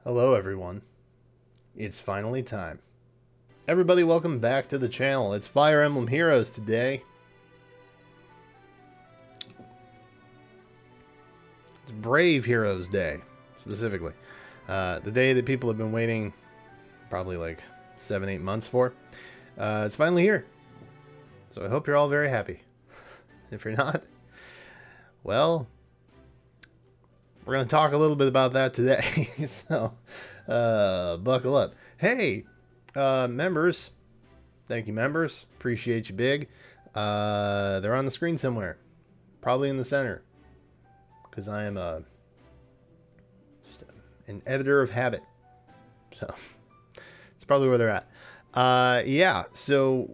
Hello everyone, it's finally time. Everybody welcome back to the channel. It's Fire Emblem Heroes today. It's Brave Heroes Day, specifically. The day that people have been waiting probably like 7-8 months for. It's finally here. So I hope you're all very happy. If you're not, well, we're going to talk a little bit about that today. So, buckle up. Hey, members. Thank you, members. Appreciate you big. They're on the screen somewhere. Probably in the center. Because I am just an editor of habit. So, it's probably where they're at. Yeah, so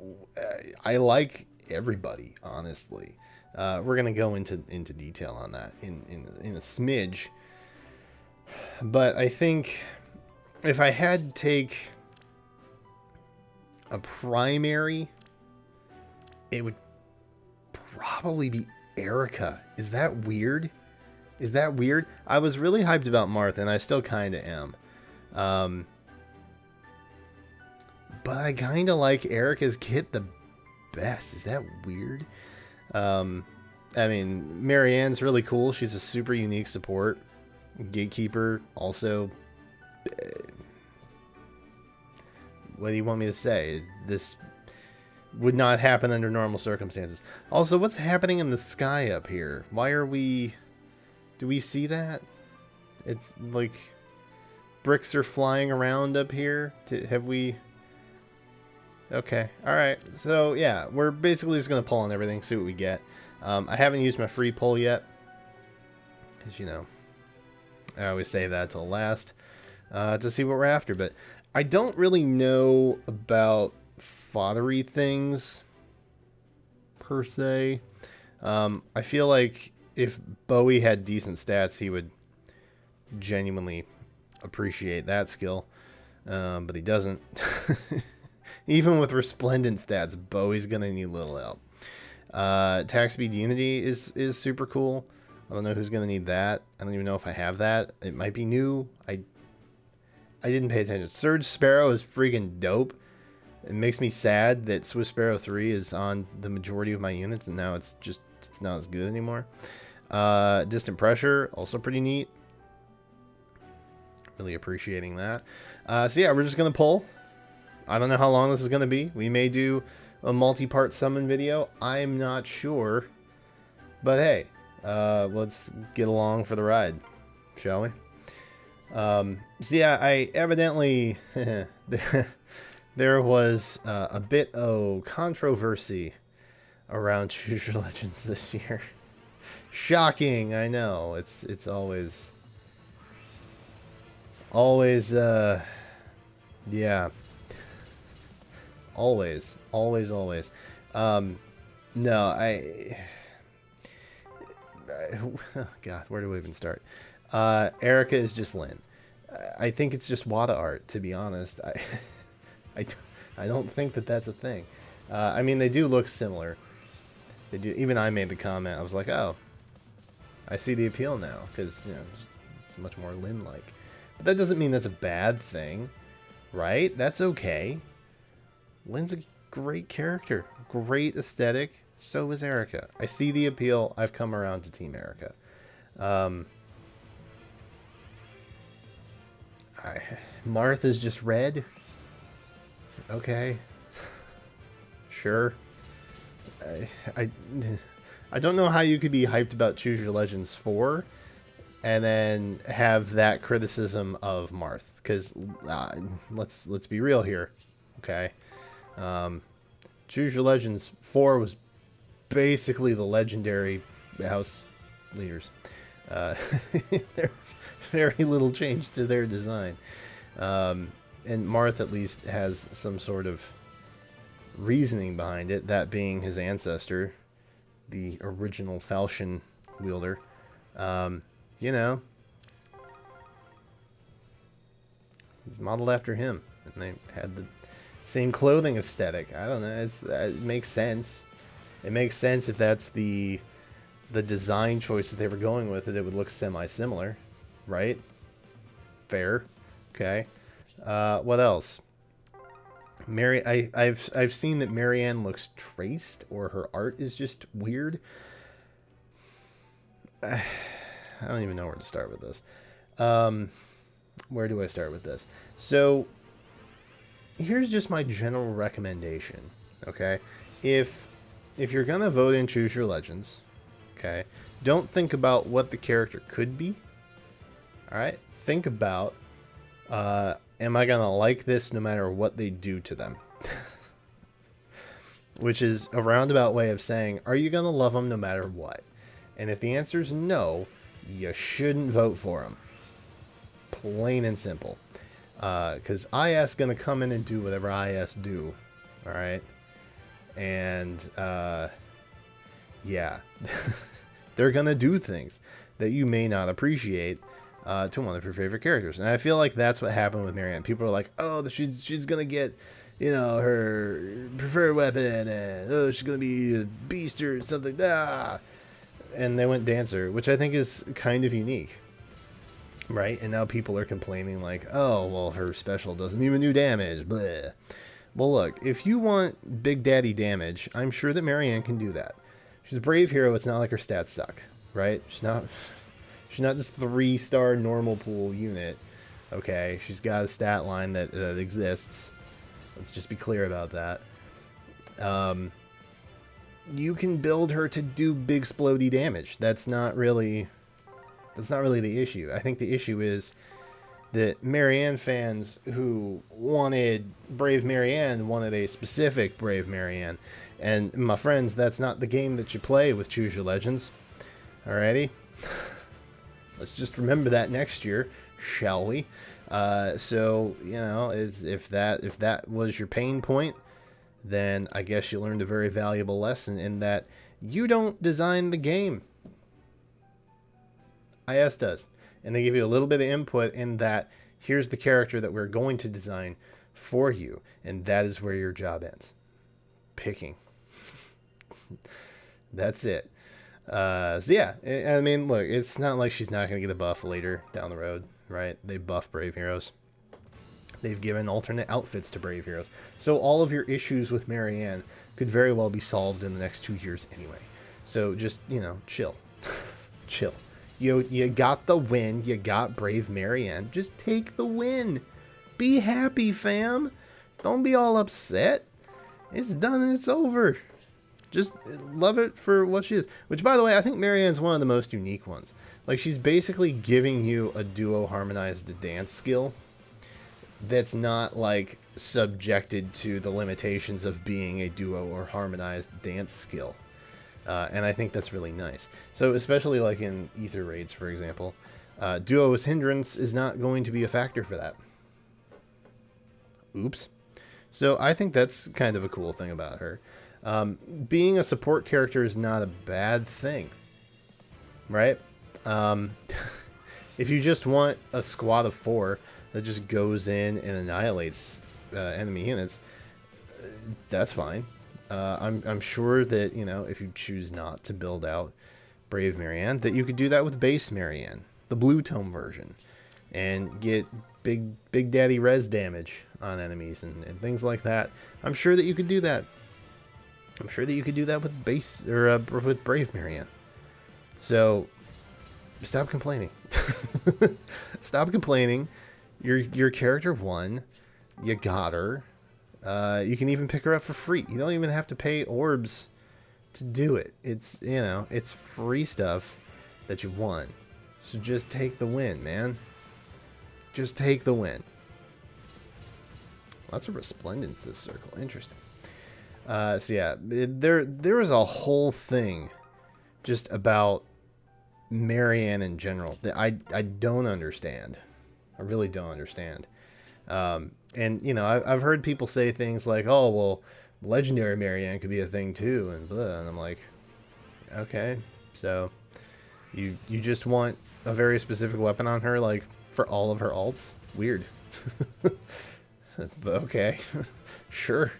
I like everybody, honestly. We're gonna go into detail on that in a smidge, but I think if I had to take a primary, it would probably be Eirika. Is that weird? Is that weird? I was really hyped about Marth, and I still kind of am. But I kind of like Eirika's kit the best. Is that weird? I mean, Marianne's really cool. She's a super unique support. Gatekeeper also. What do you want me to say? This would not happen under normal circumstances. Also, what's happening in the sky up here? Why are we... Do we see that? It's like bricks are flying around up here. Have we... Okay, alright. So, yeah, we're basically just going to pull on everything, see what we get. I haven't used my free pull yet. Because, you know, I always save that till last to see what we're after. But I don't really know about foddery things, per se. I feel like if Bowie had decent stats, he would genuinely appreciate that skill. But he doesn't. Even with resplendent stats, Bowie's going to need a little help. Attack speed unity is super cool. I don't know who's going to need that. I don't even know if I have that. It might be new. I didn't pay attention. Surge Sparrow is freaking dope. It makes me sad that Swift Sparrow 3 is on the majority of my units, and now it's not as good anymore. Distant Pressure, also pretty neat. Really appreciating that. So yeah, we're just going to pull. I don't know how long this is going to be. We may do a multi-part summon video. I'm not sure. But hey, let's get along for the ride, shall we? So yeah, I evidently... there was a bit of controversy around Choose Your Legends this year. Shocking, I know. It's always... yeah. Always. No, God, where do we even start? Eirika is just Lyn. I think it's just Wada art, to be honest. I don't think that that's a thing. I mean, they do look similar. They do. Even I made the comment. I was like, oh, I see the appeal now, because, you know, it's much more Lyn-like. But that doesn't mean that's a bad thing, right? That's okay. Lyn's a great character, great aesthetic. So is Eirika. I see the appeal. I've come around to Team Eirika. Marth is just red. Okay, sure. I don't know how you could be hyped about Choose Your Legends 4 and then have that criticism of Marth, because let's be real here, okay? Choose Your Legends 4 was basically the legendary house leaders. There's very little change to their design. And Marth at least has some sort of reasoning behind it, that being his ancestor, the original falchion wielder. You know, he's modeled after him, and they had the same clothing aesthetic. I don't know. It makes sense. It makes sense if that's the design choice that they were going with, that it would look semi-similar, right? Fair. Okay. What else? I've seen that Marianne looks traced, or her art is just weird. I don't even know where to start with this. Where do I start with this? So, here's just my general recommendation. Okay, if you're gonna vote in Choose Your Legends, okay, don't think about what the character could be. All right, think about, am I gonna like this no matter what they do to them? Which is a roundabout way of saying, are you gonna love them no matter what? And if the answer is no, you shouldn't vote for them. Plain and simple. Because IS gonna come in and do whatever IS do. All right, and yeah, they're gonna do things that you may not appreciate to one of your favorite characters. And I feel like that's what happened with Marianne. People are like, oh, she's gonna get, you know, her preferred weapon, and oh, she's gonna be a beast or something. And they went dancer, which I think is kind of unique. Right? And now people are complaining like, oh, well, her special doesn't even do damage. Bleh. Well, look, if you want Big Daddy damage, I'm sure that Marianne can do that. She's a brave hero. It's not like her stats suck, right? She's not just 3-star normal pool unit. Okay, she's got a stat line that exists. Let's just be clear about that. You can build her to do big splody damage. That's not really the issue. I think the issue is that Marianne fans who wanted Brave Marianne wanted a specific Brave Marianne. And my friends, that's not the game that you play with Choose Your Legends. Alrighty? Let's just remember that next year, shall we? So, you know, if that was your pain point, then I guess you learned a very valuable lesson in that you don't design the game. IS does. And they give you a little bit of input in that here's the character that we're going to design for you. And that is where your job ends. Picking. That's it. So yeah, I mean, look, it's not like she's not going to get a buff later down the road, right? They buff Brave Heroes. They've given alternate outfits to Brave Heroes. So all of your issues with Marianne could very well be solved in the next 2 years anyway. So just, you know, chill. Chill. You got the win. You got Brave Marianne. Just take the win. Be happy, fam. Don't be all upset. It's done and it's over. Just love it for what she is. Which, by the way, I think Marianne's one of the most unique ones. Like, she's basically giving you a duo harmonized dance skill that's not, like, subjected to the limitations of being a duo or harmonized dance skill. And I think that's really nice. So, especially, like, in Ether raids, for example, duo's hindrance is not going to be a factor for that. Oops. So, I think that's kind of a cool thing about her. Being a support character is not a bad thing, right? If you just want a squad of 4 that just goes in and annihilates enemy units, that's fine. I'm sure that, you know, if you choose not to build out Brave Marianne, that you could do that with base Marianne, the blue tome version, and get big daddy res damage on enemies and things like that. I'm sure that you could do that. I'm sure that you could do that with base or with Brave Marianne. So stop complaining. Stop complaining. Your character won. You got her. You can even pick her up for free. You don't even have to pay orbs to do it. It's, you know, it's free stuff that you won. So just take the win, man. Just take the win. Lots of resplendence this circle. Interesting. So yeah, there is a whole thing just about Marianne in general that I don't understand. I really don't understand. And, you know, I've heard people say things like, oh, well, Legendary Marianne could be a thing too, and blah. And I'm like, okay, so you just want a very specific weapon on her, like, for all of her alts? Weird. But okay, sure.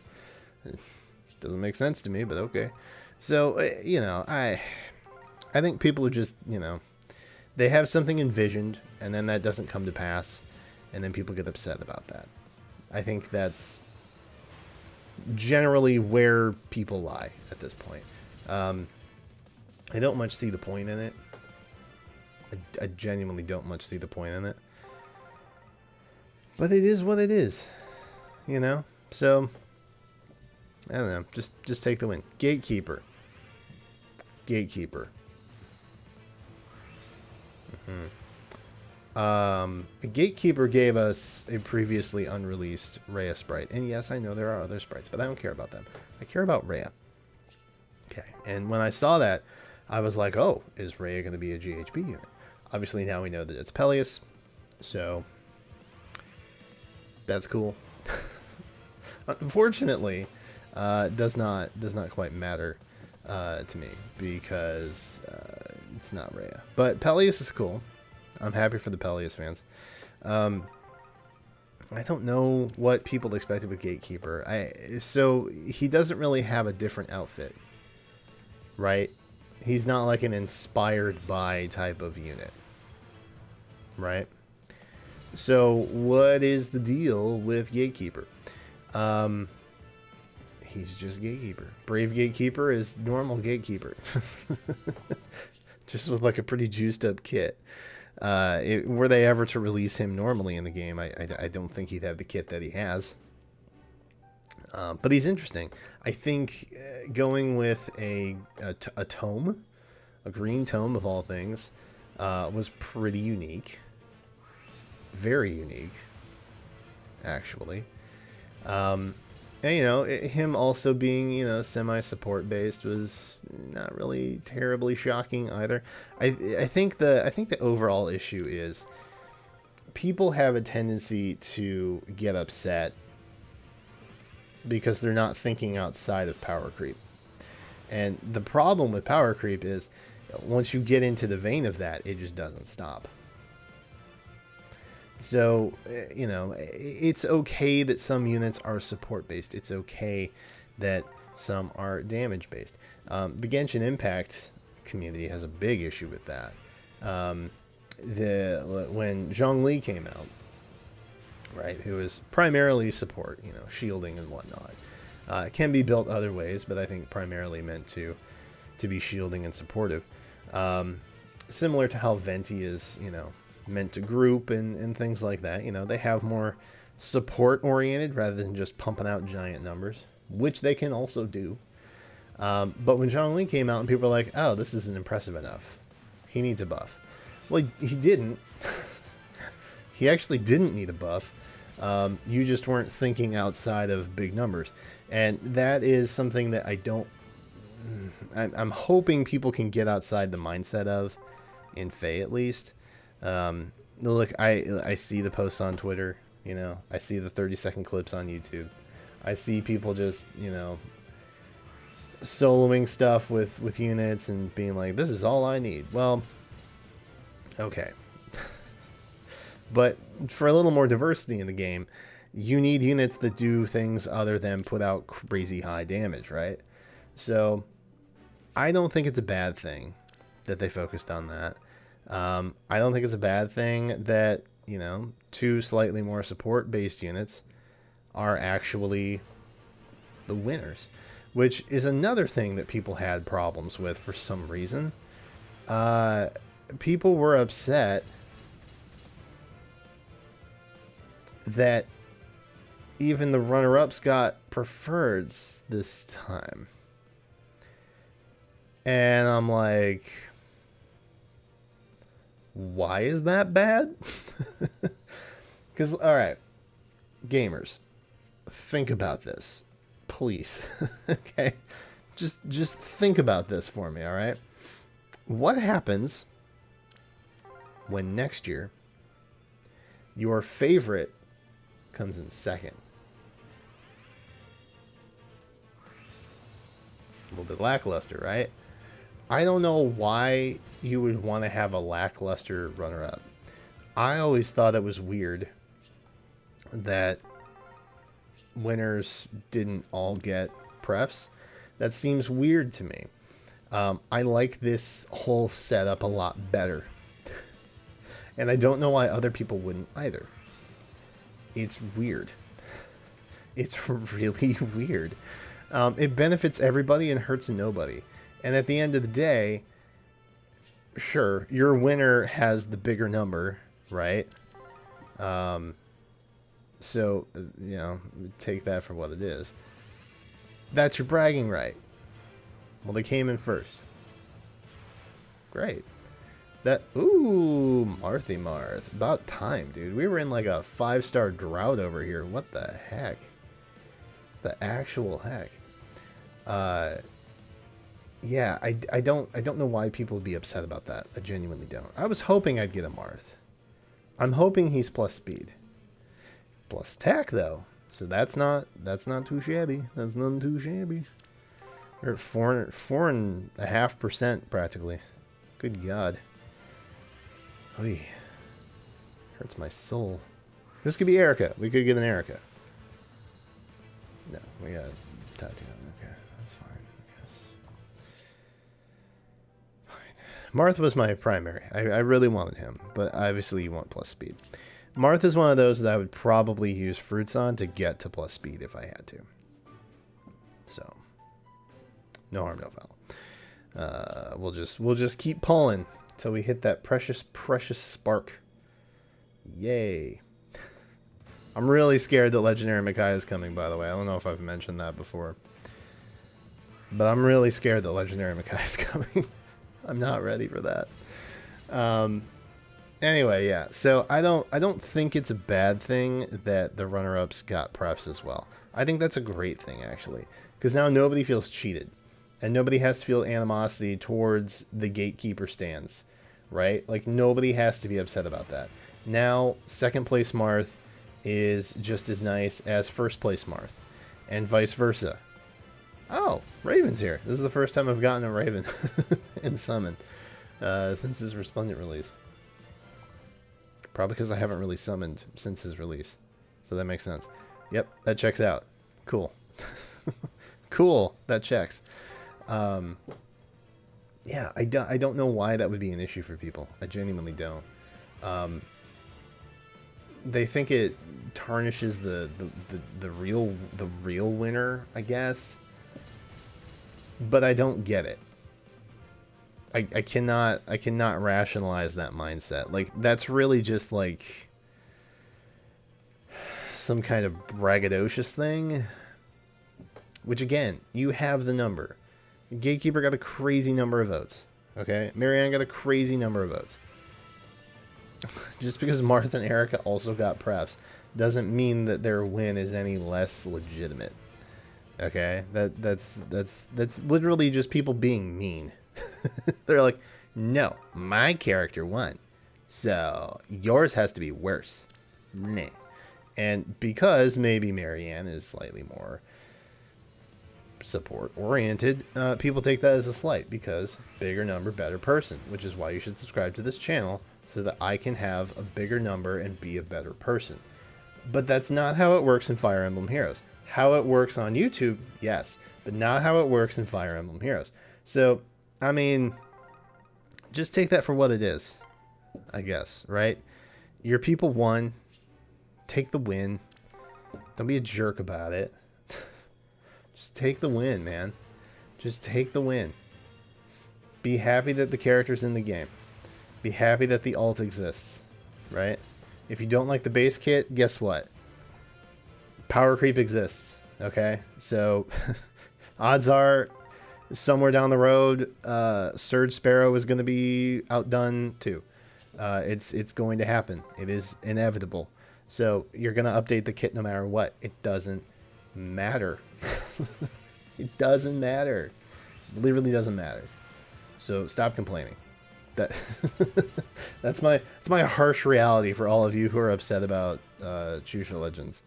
Doesn't make sense to me, but okay. So, you know, I think people are just, you know, they have something envisioned, and then that doesn't come to pass. and then people get upset about that. I think that's generally where people lie at this point. I don't much see the point in it. I genuinely don't much see the point in it. But it is what it is, you know? So, I don't know. Just take the win. Gatekeeper. Gatekeeper. Gatekeeper gave us a previously unreleased Rhea sprite. And yes, I know there are other sprites, but I don't care about them. I care about Rhea. Okay, and when I saw that, I was like, oh, is Rhea going to be a GHB unit? Obviously, now we know that it's Peleus, so that's cool. Unfortunately, does not quite matter to me because it's not Rhea. But Peleus is cool. I'm happy for the Peleus fans. I don't know what people expected with Gatekeeper. So he doesn't really have a different outfit, right? He's not like an inspired by type of unit, right? So what is the deal with Gatekeeper? He's just Gatekeeper. Brave Gatekeeper is normal Gatekeeper. Just with like a pretty juiced up kit. Were they ever to release him normally in the game, I don't think he'd have the kit that he has. But he's interesting. I think going with a tome, a green tome of all things, was pretty unique. Very unique, actually. And, you know, him also being, you know, semi-support based was not really terribly shocking either. I think the overall issue is people have a tendency to get upset because they're not thinking outside of power creep. And the problem with power creep is once you get into the vein of that, it just doesn't stop. So, you know, it's okay that some units are support-based. It's okay that some are damage-based. The Genshin Impact community has a big issue with that. When Zhongli came out, right, who is primarily support, you know, shielding and whatnot. It can be built other ways, but I think primarily meant to be shielding and supportive. Similar to how Venti is, you know, meant to group and things like that. You know, they have more support oriented rather than just pumping out giant numbers, which they can also do. But when Zhongli came out and people were like, oh, this isn't impressive enough, he needs a buff. Well, he didn't. He actually didn't need a buff. You just weren't thinking outside of big numbers. And that is something that I'm hoping people can get outside the mindset of, in FEH at least. Look, I see the posts on Twitter, you know, I see the 30-second clips on YouTube. I see people just, you know, soloing stuff with units and being like, this is all I need. Well, okay. But for a little more diversity in the game, you need units that do things other than put out crazy high damage, right? So I don't think it's a bad thing that they focused on that. I don't think it's a bad thing that, you know, 2 slightly more support-based units are actually the winners, which is another thing that people had problems with for some reason. People were upset that even the runner-ups got preferreds this time. And I'm like, why is that bad? Because, alright, gamers, think about this, please. Okay? Just think about this for me, alright? What happens when next year your favorite comes in second? A little bit lackluster, right? I don't know why you would want to have a lackluster runner-up. I always thought it was weird that winners didn't all get prefs. That seems weird to me. I like this whole setup a lot better. And I don't know why other people wouldn't either. It's weird. It's really weird. It benefits everybody and hurts nobody. And at the end of the day, sure, your winner has the bigger number, right? So, you know, take that for what it is. That's your bragging right. Well, they came in first. Great. Ooh, Marthy Marth. About time, dude. We were in like a 5-star drought over here. What the heck? The actual heck. Yeah, I don't know why people would be upset about that. I genuinely don't. I was hoping I'd get a Marth. I'm hoping he's plus speed. Plus attack though. So that's not too shabby. That's none too shabby. We're at 4.5% practically. Good God. Oy. Hurts my soul. This could be Eirika. We could get an Eirika. No, we got Tatiana. Okay, that's fine, I guess. Fine. Marth was my primary. I really wanted him, but obviously you want plus speed. Marth is one of those that I would probably use fruits on to get to plus speed if I had to. So, no harm, no foul. We'll just keep pulling till we hit that precious spark. Yay! I'm really scared that Legendary Makai is coming. By the way, I don't know if I've mentioned that before, but I'm really scared that Legendary Makai is coming. I'm not ready for that. Anyway, yeah. So I don't think it's a bad thing that the runner-ups got prefs as well. I think that's a great thing actually, because now nobody feels cheated. And nobody has to feel animosity towards the Gatekeeper stands, right? Like, nobody has to be upset about that. Now, second place Marth is just as nice as first place Marth, and vice versa. Oh, Raven's here. This is the first time I've gotten a Raven in Summon since his Resplendent release. Probably because I haven't really summoned since his release. So that makes sense. Yep, that checks out. Cool. Cool, that checks. Yeah, I don't know why that would be an issue for people. I genuinely don't. They think it tarnishes the real winner, I guess. But I don't get it. I cannot rationalize that mindset. Like, that's really just like some kind of braggadocious thing. Which again, you have the number. Gatekeeper got a crazy number of votes. Okay? Marianne got a crazy number of votes. Just because Marth and Eirika also got prefs doesn't mean that their win is any less legitimate. Okay? That's literally just people being mean. They're like, no, my character won, so yours has to be worse. Nah. And because maybe Marianne is slightly more support oriented, people take that as a slight because bigger number, better person, which is why you should subscribe to this channel so that I can have a bigger number and be a better person. But that's not how it works in Fire Emblem Heroes. How it works on YouTube, yes, but not how it works in Fire Emblem Heroes. So, I mean, just take that for what it is, I guess, right? Your people won. Take the win. Don't be a jerk about it. Just take the win, man. Just take the win. Be happy that the character's in the game. Be happy that the alt exists, right? If you don't like the base kit, guess what? Power creep exists, okay? So, odds are, somewhere down the road, Surge Sparrow is going to be outdone too. It's going to happen. It is inevitable. So, you're going to update the kit no matter what. It doesn't matter. It doesn't matter. It literally doesn't matter. So stop complaining. That's my harsh reality for all of you who are upset about Chusha Legends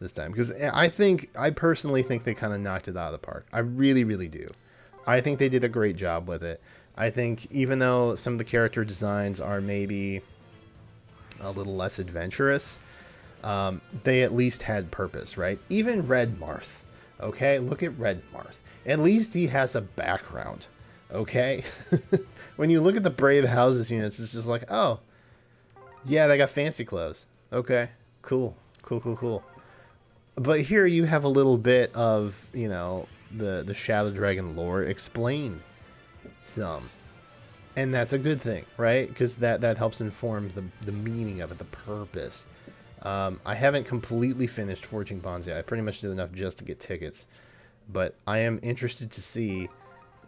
this time, because I personally think they kind of knocked it out of the park. I really, really do. I think they did a great job with it. I think even though some of the character designs are maybe a little less adventurous, they at least had purpose, right? Even Red Marth. Okay, look at Red Marth. At least he has a background. Okay? When you look at the Brave Houses units, it's just like, oh, yeah, they got fancy clothes. Okay, cool. Cool, cool, cool. But here you have a little bit of, you know, the Shadow Dragon lore explained some. And that's a good thing, right? Because that helps inform the meaning of it, the purpose. I haven't completely finished Forging Bonds yet. I pretty much did enough just to get tickets. But I am interested to see,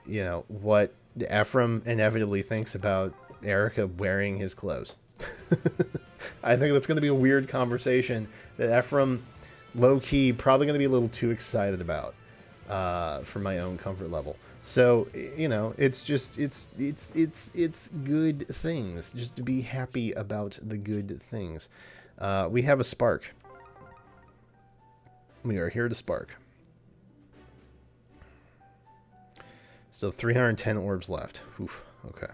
you know, what Ephraim inevitably thinks about Eirika wearing his clothes. I think that's going to be a weird conversation that Ephraim, low-key, probably going to be a little too excited about for my own comfort level. So, you know, it's just, it's good things. Just to be happy about the good things. We have a spark. We are here to spark. So 310 orbs left. Oof, okay.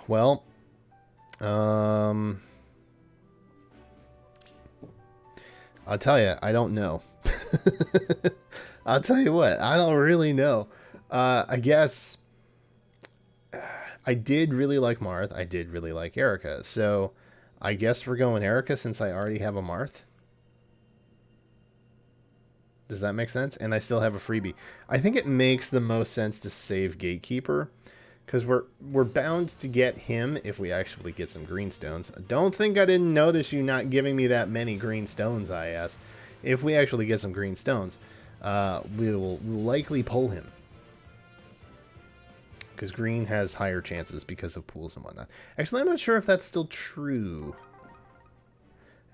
Well, I'll tell you, I don't know. I'll tell you what, I don't really know. I guess I did really like Marth. I did really like Eirika. So I guess we're going Eirika since I already have a Marth. Does that make sense? And I still have a freebie. I think it makes the most sense to save Gatekeeper, because we're bound to get him if we actually get some green stones. Don't think I didn't notice you not giving me that many green stones, IS. If we actually get some green stones, we'll likely pull him. Because green has higher chances because of pools and whatnot. Actually, I'm not sure if that's still true.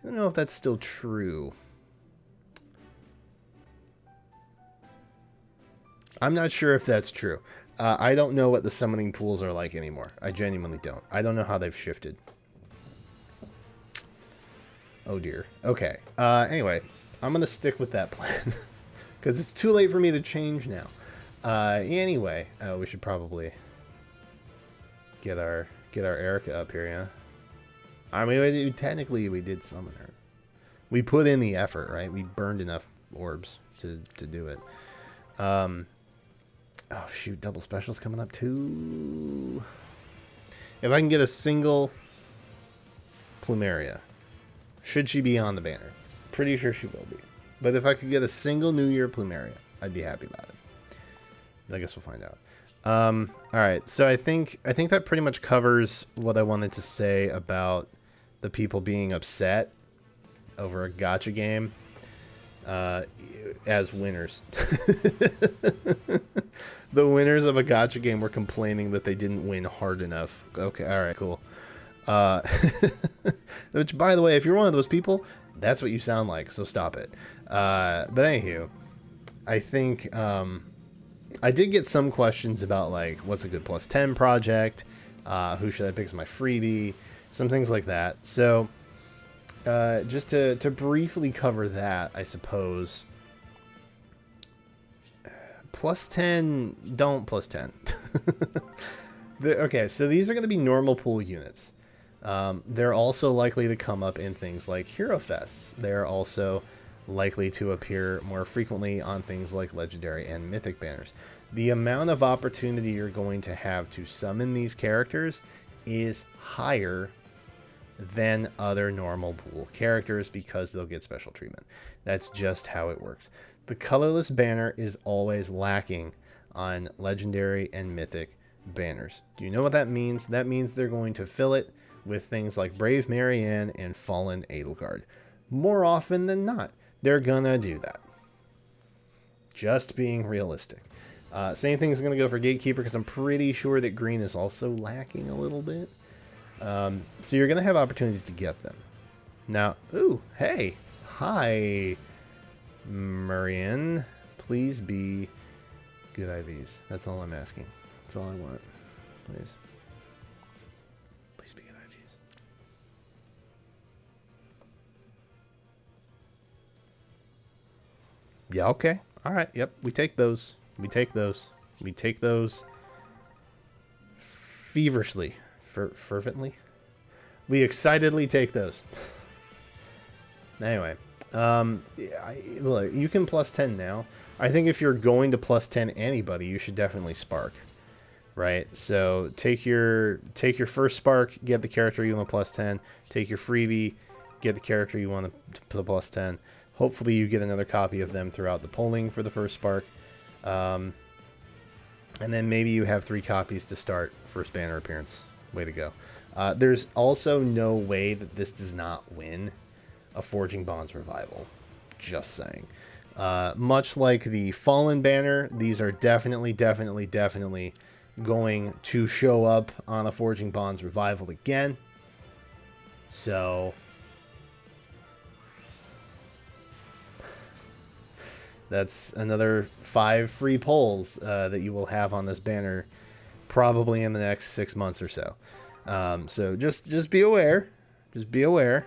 I don't know if that's still true. I'm not sure if that's true. I don't know what the summoning pools are like anymore. I genuinely don't. I don't know how they've shifted. Oh dear. Okay. Anyway, I'm going to stick with that plan. Because it's too late for me to change now. Anyway, we should probably get our Eirika up here, yeah? I mean, technically we did summon her. We put in the effort, right? We burned enough orbs to do it. Oh, shoot. Double specials coming up, too. If I can get a single Plumeria, should she be on the banner? Pretty sure she will be. But if I could get a single New Year Plumeria, I'd be happy about it. I guess we'll find out. Alright, so I think that pretty much covers what I wanted to say about the people being upset over a gacha game as winners. The winners of a gacha game were complaining that they didn't win hard enough. Okay, alright, cool. Which, by the way, if you're one of those people, that's what you sound like, so stop it. But anywho, I think I did get some questions about, like, what's a good plus 10 project, who should I pick as my freebie, some things like that. So just to briefly cover that, I suppose, plus 10, don't plus 10. Okay, so these are going to be normal pool units. They're also likely to come up in things like Hero Fests. They're also likely to appear more frequently on things like Legendary and Mythic banners. The amount of opportunity you're going to have to summon these characters is higher than other normal pool characters because they'll get special treatment. That's just how it works. The colorless banner is always lacking on Legendary and Mythic banners. Do you know what that means? That means they're going to fill it with things like Brave Marianne and Fallen Edelgard. More often than not, they're gonna do that. Just being realistic. Same thing is gonna go for Gatekeeper because I'm pretty sure that green is also lacking a little bit. So you're gonna have opportunities to get them. Now, ooh, hey, hi, Marianne. Please be good IVs. That's all I'm asking. That's all I want. Please. Please be good IVs. Yeah, okay. All right. Yep. We take those. We take those. We take those feverishly. Fervently. We excitedly take those. Anyway. Look, you can plus 10 now. I think if you're going to plus 10 anybody, you should definitely spark. right? So take your first spark, get the character you want +10. Take your freebie, get the character you want to +10. Hopefully you get another copy of them throughout the polling for the first spark. And then maybe you have 3 copies to start first banner appearance. Way to go. There's also no way that this does not win a Forging Bonds revival. Just saying. Much like the Fallen banner, these are definitely going to show up on a Forging Bonds revival again. So that's another 5 free polls that you will have on this banner probably in the next 6 months or so. So just be aware. Just be aware.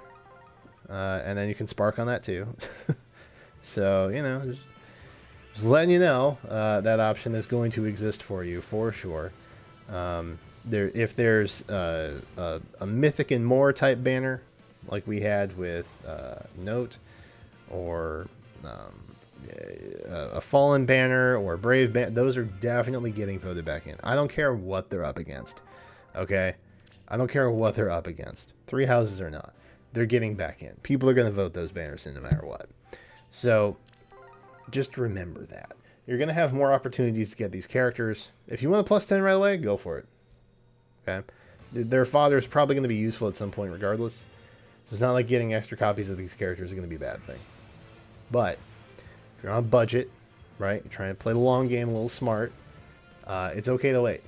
And then you can spark on that too. So, you know, just letting you know that option is going to exist for you for sure. If there's a Mythic and More type banner like we had with Note, or a Fallen banner or a Brave banner, those are definitely getting voted back in. I don't care what they're up against. Okay? I don't care what they're up against. 3 houses or not. They're getting back in. People are going to vote those banners in no matter what. So just remember that. You're going to have more opportunities to get these characters. If you want a +10 right away, go for it. Okay? Their father is probably going to be useful at some point regardless. So it's not like getting extra copies of these characters is going to be a bad thing. But if you're on a budget, right, you're trying to play the long game a little smart, it's okay to wait.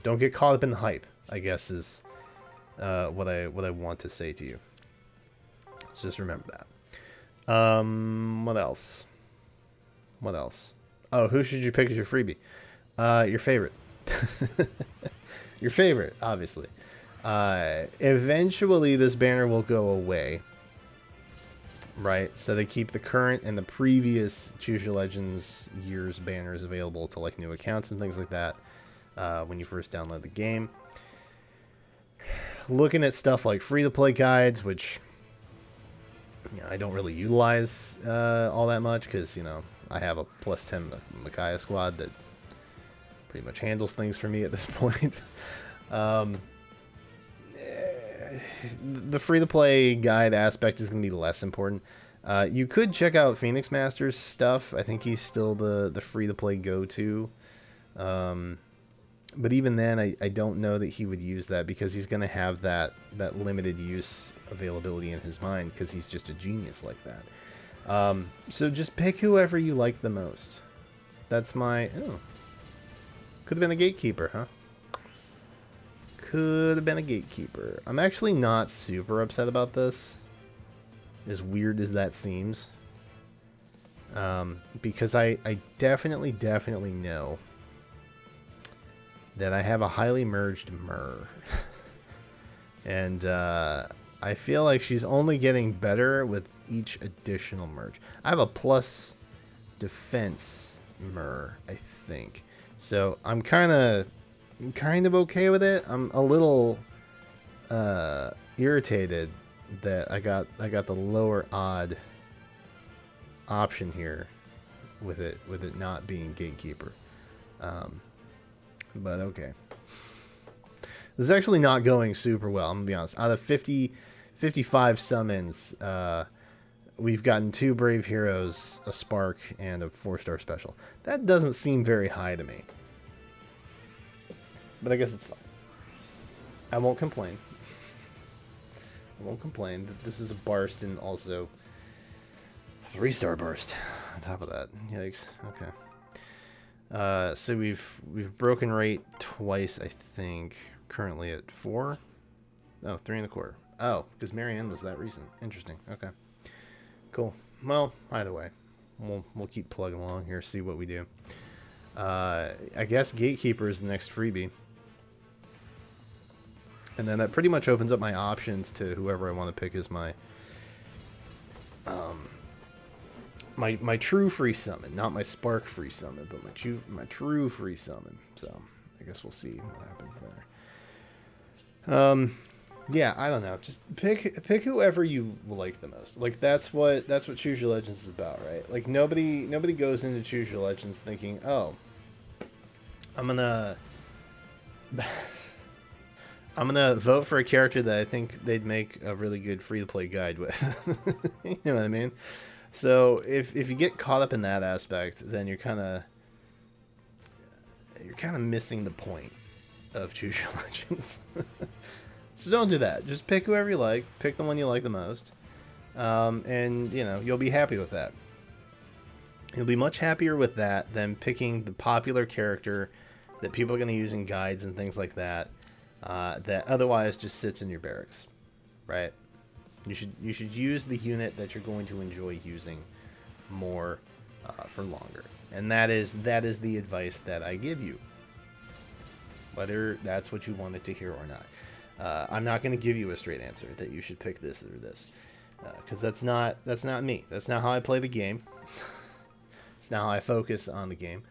Don't get caught up in the hype, I guess is what I want to say to you. So just remember that. What else? What else? Oh, who should you pick as your freebie? Your favorite. Your favorite, obviously. Eventually, this banner will go away. Right? So they keep the current and the previous Choose Your Legends year's banners available to like new accounts and things like that when you first download the game. Looking at stuff like free-to-play guides, which I don't really utilize all that much because, you know, I have a +10 Micaiah squad that pretty much handles things for me at this point. The free-to-play guide aspect is going to be less important. You could check out Phoenix Master's stuff. I think he's still the free-to-play go-to. But even then, I don't know that he would use that because he's going to have that limited use availability in his mind because he's just a genius like that. So just pick whoever you like the most. That's my... Oh. Could have been a Gatekeeper, huh? Could have been a Gatekeeper. I'm actually not super upset about this, as weird as that seems. Because I definitely know that I have a highly merged Myrrh. And I feel like she's only getting better with each additional merge. I have a plus defense Myrrh, I think. So I'm kind of okay with it. I'm a little irritated that I got the lower odd option here with it not being Gatekeeper. But okay. This is actually not going super well, I'm gonna be honest. Out of 55 summons, we've gotten 2 Brave Heroes, a Spark, and a 4-star special. That doesn't seem very high to me. But I guess it's fine. I won't complain. I won't complain. This is a burst and also 3-star burst on top of that. Yikes. Okay. So we've broken rate twice, I think. Currently at 4. Oh, 3.25. Oh, because Marianne was that recent. Interesting. Okay. Cool. Well, either way, we'll keep plugging along here, see what we do. I guess Gatekeeper is the next freebie. And then that pretty much opens up my options to whoever I want to pick as my my true free summon, not my Spark free summon, but my true free summon. So I guess we'll see what happens there. Yeah, I don't know. Just pick whoever you like the most. Like that's what Choose Your Legends is about, right? Like nobody goes into Choose Your Legends thinking, oh, I'm gonna I'm gonna vote for a character that I think they'd make a really good free-to-play guide with. You know what I mean? So if you get caught up in that aspect, then you're kind of missing the point of Choose Your Legends. So don't do that. Just pick whoever you like. Pick the one you like the most, and you know you'll be happy with that. You'll be much happier with that than picking the popular character that people are going to use in guides and things like that. That otherwise just sits in your barracks, right? You should use the unit that you're going to enjoy using more for longer, and that is the advice that I give you, whether that's what you wanted to hear or not. I'm not going to give you a straight answer that you should pick this or this, because that's not me. That's not how I play the game. It's not how I focus on the game.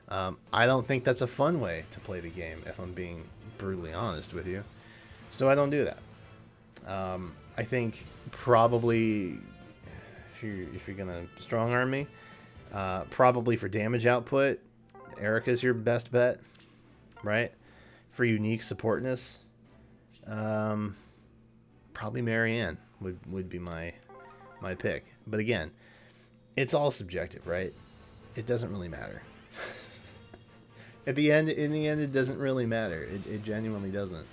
I don't think that's a fun way to play the game, if I'm being brutally honest with you. So I don't do that. I think probably if you're gonna strong arm me, probably for damage output, Eirika's your best bet, right? For unique supportness, probably Marianne would be my pick. But again, it's all subjective, right? It doesn't really matter. In the end, it doesn't really matter. It genuinely doesn't.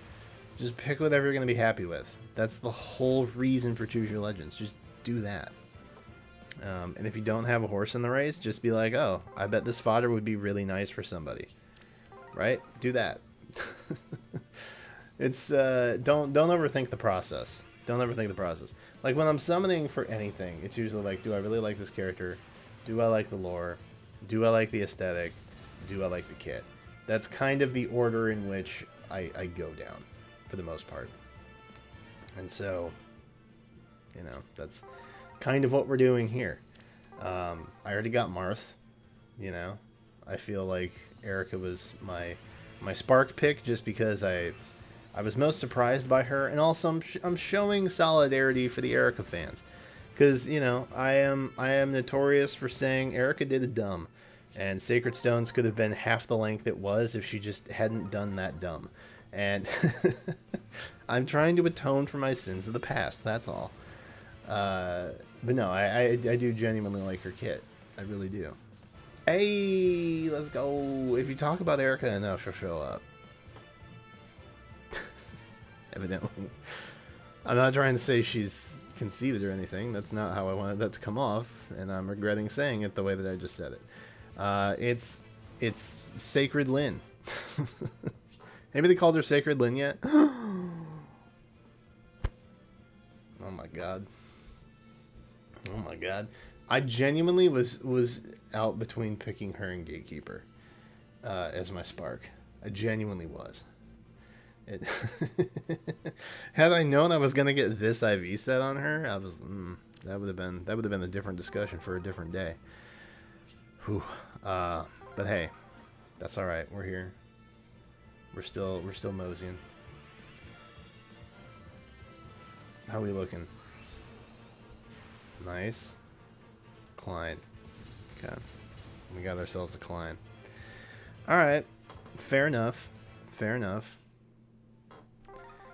Just pick whatever you're going to be happy with. That's the whole reason for Choose Your Legends. Just do that. And if you don't have a horse in the race, just be like, oh, I bet this fodder would be really nice for somebody. Right? Do that. It's don't overthink the process. Don't overthink the process. Like when I'm summoning for anything, it's usually like, do I really like this character? Do I like the lore? Do I like the aesthetic? Do I like the kit? That's kind of the order in which I go down, for the most part. And so, you know, that's kind of what we're doing here. I already got Marth, you know. I feel like Eirika was my spark pick just because I was most surprised by her, and also I'm showing solidarity for the Eirika fans. Because, you know, I am notorious for saying Eirika did a dumb. And Sacred Stones could have been half the length it was if she just hadn't done that dumb. And I'm trying to atone for my sins of the past, that's all. But no, I do genuinely like her kit. I really do. Hey, let's go. If you talk about Eirika enough, she'll show up. Evidently. I'm not trying to say she's conceited or anything. That's not how I wanted that to come off, and I'm regretting saying it the way that I just said it. It's Sacred Lyn. Maybe they called her Sacred Lyn yet? Oh my god. Oh my god. I genuinely was out between picking her and Gatekeeper as my spark. I genuinely was. Had I known I was gonna get this IV set on her, I was that would have been a different discussion for a different day. Whew. But hey, that's all right. We're here. We're still moseying. How are we looking? Nice. Klein. Okay. We got ourselves a Klein. All right. Fair enough. Fair enough.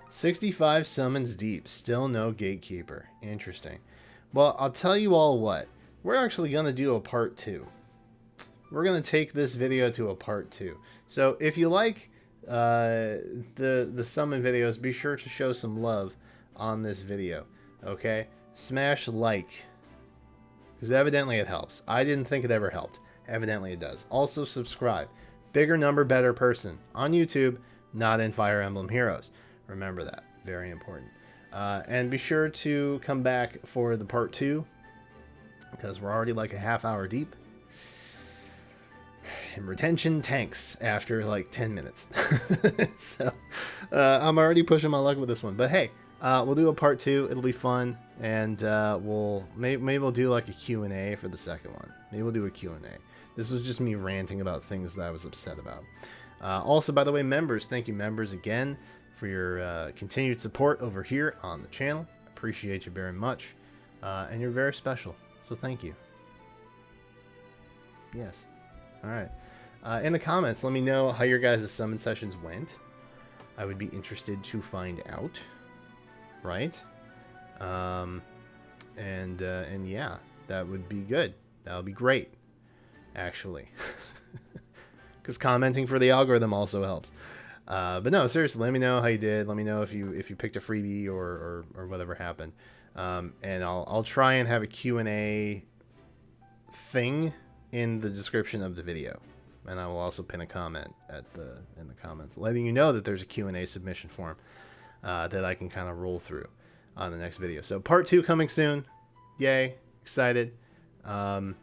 65 summons deep. Still no Gatekeeper. Interesting. Well, I'll tell you all what. We're actually going to do a part 2. We're going to take this video to a part 2. So if you like the summon videos, be sure to show some love on this video. Okay? Smash like. Because evidently it helps. I didn't think it ever helped. Evidently it does. Also subscribe. Bigger number, better person. On YouTube, not in Fire Emblem Heroes. Remember that. Very important. And be sure to come back for the part 2. Because we're already like a half hour deep. And retention tanks after like 10 minutes. So I'm already pushing my luck with this one. But hey, we'll do a part 2. It'll be fun. And maybe we'll do like a Q&A for the second one. Maybe we'll do a Q&A. This was just me ranting about things that I was upset about. Also, by the way, members, thank you members again for your continued support over here on the channel. Appreciate you very much. And you're very special. So thank you. Yes. All right. In the comments, let me know how your guys' summon sessions went. I would be interested to find out, right? And yeah, that would be good. That would be great, actually. Because commenting for the algorithm also helps. But no, seriously, let me know how you did. Let me know if you picked a freebie or whatever happened. And I'll try and have a Q&A thing in the description of the video. And I will also pin a comment in the comments letting you know that there's a Q&A submission form that I can kind of roll through on the next video. So part 2 coming soon. Yay, excited. But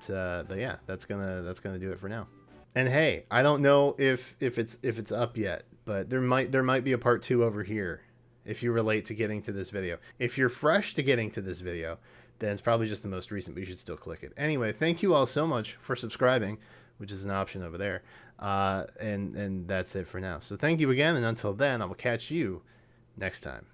yeah, that's gonna do it for now. And hey, I don't know if it's up yet, but there might be a part 2 over here if you relate to getting to this video. If you're fresh to getting to this video, then it's probably just the most recent, but you should still click it. Anyway, thank you all so much for subscribing, which is an option over there. And that's it for now. So thank you again, and until then, I will catch you next time.